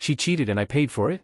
She cheated and I paid for it?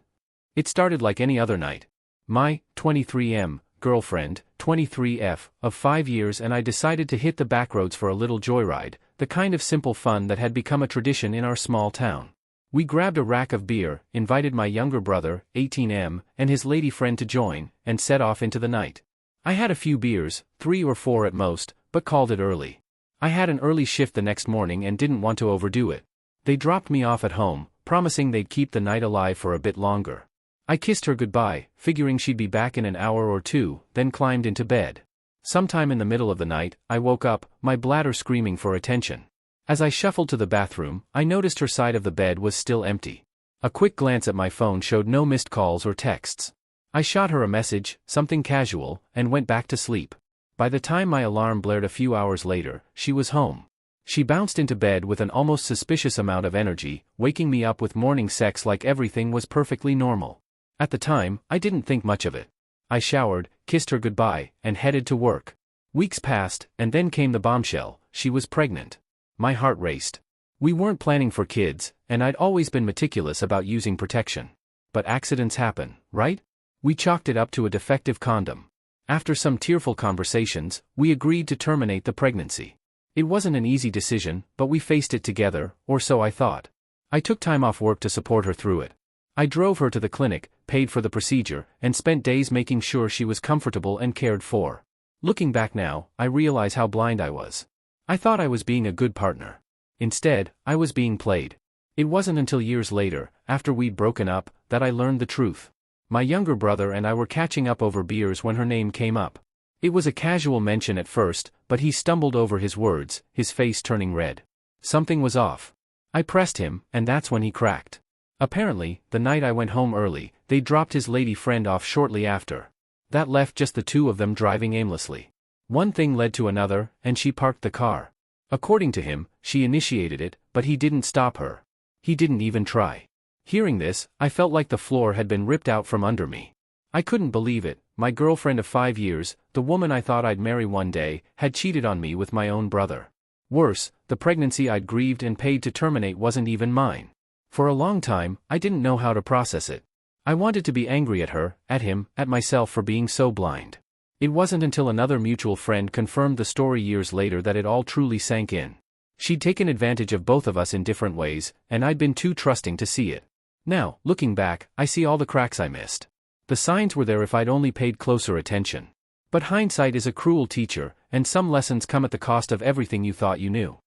It started like any other night. My 23M girlfriend, 23F, of 5 years, and I decided to hit the backroads for a little joyride, the kind of simple fun that had become a tradition in our small town. We grabbed a rack of beer, invited my younger brother, 18M, and his lady friend to join, and set off into the night. I had a few beers, 3 or 4 at most, but called it early. I had an early shift the next morning and didn't want to overdo it. They dropped me off at home, promising they'd keep the night alive for a bit longer. I kissed her goodbye, figuring she'd be back in an hour or two, then climbed into bed. Sometime in the middle of the night, I woke up, my bladder screaming for attention. As I shuffled to the bathroom, I noticed her side of the bed was still empty. A quick glance at my phone showed no missed calls or texts. I shot her a message, something casual, and went back to sleep. By the time my alarm blared a few hours later, she was home. She bounced into bed with an almost suspicious amount of energy, waking me up with morning sex like everything was perfectly normal. At the time, I didn't think much of it. I showered, kissed her goodbye, and headed to work. Weeks passed, and then came the bombshell: she was pregnant. My heart raced. We weren't planning for kids, and I'd always been meticulous about using protection. But accidents happen, right? We chalked it up to a defective condom. After some tearful conversations, we agreed to terminate the pregnancy. It wasn't an easy decision, but we faced it together, or so I thought. I took time off work to support her through it. I drove her to the clinic, paid for the procedure, and spent days making sure she was comfortable and cared for. Looking back now, I realize how blind I was. I thought I was being a good partner. Instead, I was being played. It wasn't until years later, after we'd broken up, that I learned the truth. My younger brother and I were catching up over beers when her name came up. It was a casual mention at first, but he stumbled over his words, his face turning red. Something was off. I pressed him, and that's when he cracked. Apparently, the night I went home early, they dropped his lady friend off shortly after. That left just the two of them driving aimlessly. One thing led to another, and she parked the car. According to him, she initiated it, but he didn't stop her. He didn't even try. Hearing this, I felt like the floor had been ripped out from under me. I couldn't believe it. My girlfriend of 5 years, the woman I thought I'd marry one day, had cheated on me with my own brother. Worse, the pregnancy I'd grieved and paid to terminate wasn't even mine. For a long time, I didn't know how to process it. I wanted to be angry at her, at him, at myself for being so blind. It wasn't until another mutual friend confirmed the story years later that it all truly sank in. She'd taken advantage of both of us in different ways, and I'd been too trusting to see it. Now, looking back, I see all the cracks I missed. The signs were there if I'd only paid closer attention. But hindsight is a cruel teacher, and some lessons come at the cost of everything you thought you knew.